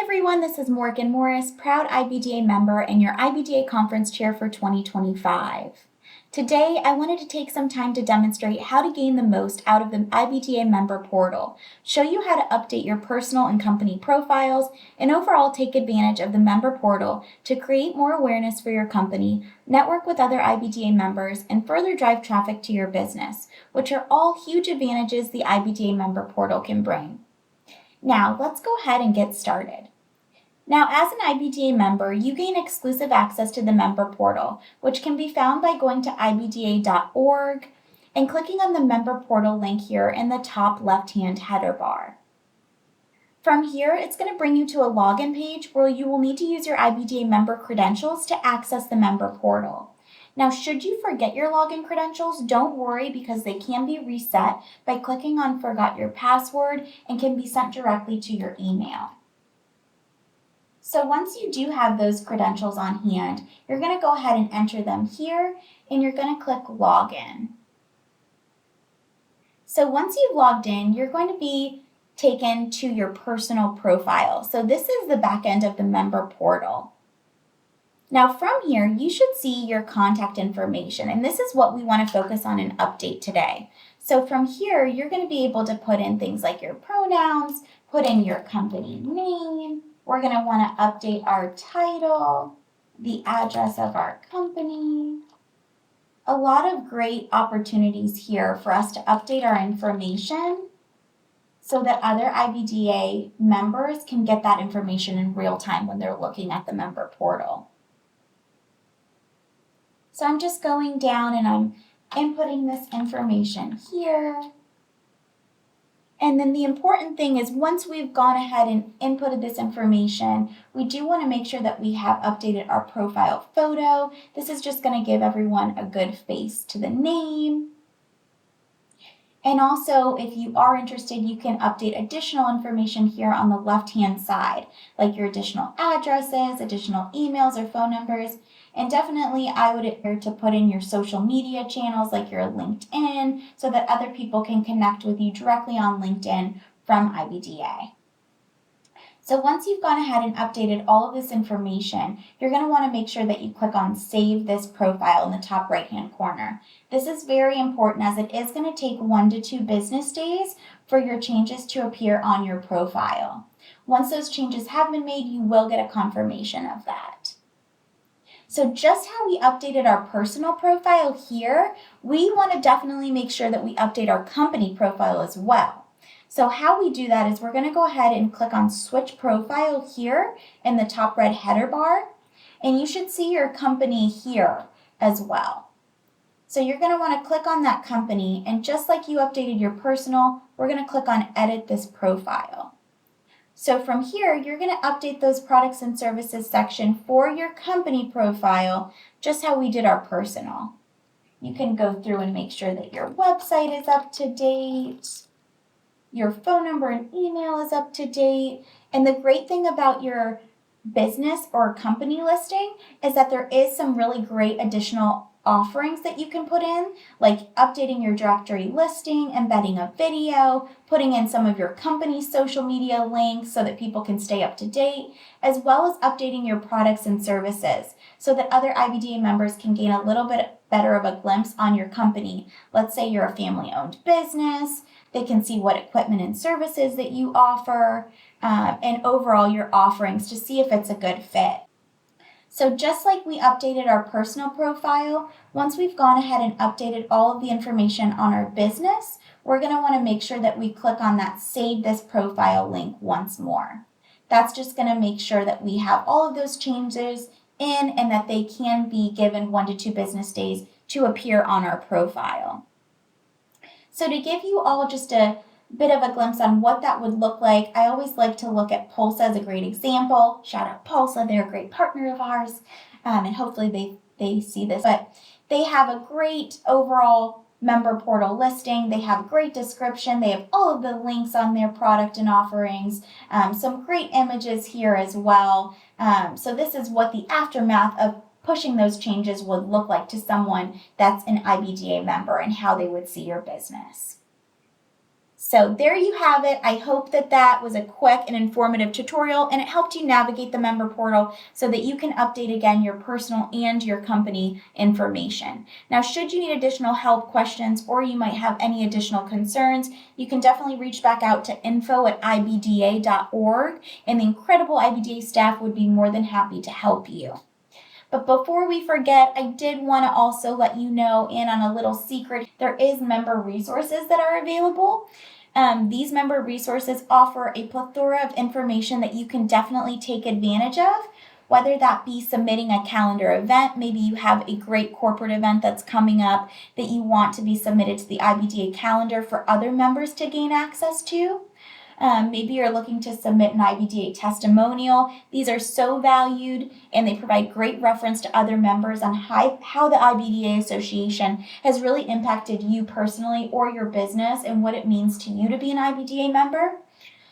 everyone, this is Morgan Morris, proud IBDA member and your IBDA conference chair for 2025. Today, I wanted to take some time to demonstrate how to gain the most out of the IBDA member portal, show you how to update your personal and company profiles, and overall take advantage of the member portal to create more awareness for your company, network with other IBDA members, and further drive traffic to your business, which are all huge advantages the IBDA member portal can bring. Now, let's go ahead and get started. Now, as an IBDA member, you gain exclusive access to the member portal, which can be found by going to IBDEA.org and clicking on the member portal link here in the top left-hand header bar. From here, it's going to bring you to a login page where you will need to use your IBDA member credentials to access the member portal. Now, should you forget your login credentials, don't worry because they can be reset by clicking on Forgot Your Password and can be sent directly to your email. So once you do have those credentials on hand, you're going to go ahead and enter them here and you're going to click Login. So once you've logged in, you're going to be taken to your personal profile. So this is the back end of the member portal. Now from here, you should see your contact information, and this is what we want to focus on and update today. So from here, you're going to be able to put in things like your pronouns, put in your company name. We're going to want to update our title, the address of our company. A lot of great opportunities here for us to update our information so that other IBDA members can get that information in real time when they're looking at the member portal. So I'm just going down and I'm inputting this information here. And then the important thing is once we've gone ahead and inputted this information, we do want to make sure that we have updated our profile photo. This is just going to give everyone a good face to the name. And also, if you are interested, you can update additional information here on the left-hand side, like your additional addresses, additional emails or phone numbers. And definitely, I would advise to put in your social media channels like your LinkedIn so that other people can connect with you directly on LinkedIn from IBDA. So once you've gone ahead and updated all of this information, you're going to want to make sure that you click on Save This Profile in the top right-hand corner. This is very important as it is going to take 1 to 2 business days for your changes to appear on your profile. Once those changes have been made, you will get a confirmation of that. So just how we updated our personal profile here, we want to definitely make sure that we update our company profile as well. So how we do that is we're going to go ahead and click on Switch Profile here in the top red header bar, and you should see your company here as well. So you're going to want to click on that company, and just like you updated your personal, we're going to click on Edit This Profile. So from here, you're going to update those products and services section for your company profile, just how we did our personal. You can go through and make sure that your website is up to date, your phone number and email is up to date. And the great thing about your business or company listing is that there is some really great additional offerings that you can put in, like updating your directory listing, embedding a video, putting in some of your company's social media links so that people can stay up to date, as well as updating your products and services so that other IBDA members can gain a little bit better of a glimpse on your company. Let's say you're a family-owned business. They can see what equipment and services that you offer and overall your offerings to see if it's a good fit. So just like we updated our personal profile, once we've gone ahead and updated all of the information on our business, we're going to want to make sure that we click on that Save This Profile link once more. That's just going to make sure that we have all of those changes in and that they can be given 1 to 2 business days to appear on our profile. So to give you all just a bit of a glimpse on what that would look like, I always like to look at Pulsa as a great example. Shout out Pulsa, they're a great partner of ours, and hopefully they see this. But they have a great overall member portal listing. They have a great description. They have all of the links on their product and offerings, some great images here as well. So this is what the aftermath of pushing those changes would look like to someone that's an IBDA member and how they would see your business. So there you have it. I hope that that was a quick and informative tutorial and it helped you navigate the member portal so that you can update again your personal and your company information. Now, should you need additional help, questions, or you might have any additional concerns, you can definitely reach back out to info@ibdea.org and the incredible IBDEA staff would be more than happy to help you. But before we forget, I did want to also let you know, and on a little secret, there is member resources that are available. These member resources offer a plethora of information that you can definitely take advantage of, whether that be submitting a calendar event. Maybe you have a great corporate event that's coming up that you want to be submitted to the IBDEA calendar for other members to gain access to. Maybe you're looking to submit an IBDEA testimonial. These are so valued and they provide great reference to other members on how the IBDEA Association has really impacted you personally or your business and what it means to you to be an IBDEA member.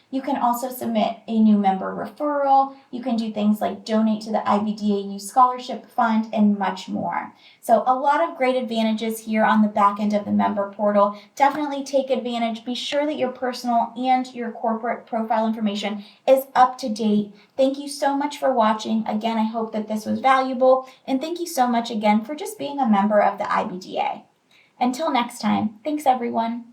You can also submit a new member referral. You can do things like donate to the IBDEA Youth Scholarship Fund and much more. So a lot of great advantages here on the back end of the member portal. Definitely take advantage. Be sure that your personal and your corporate profile information is up to date. Thank you so much for watching. Again, I hope that this was valuable. And thank you so much again for just being a member of the IBDEA. Until next time, thanks everyone.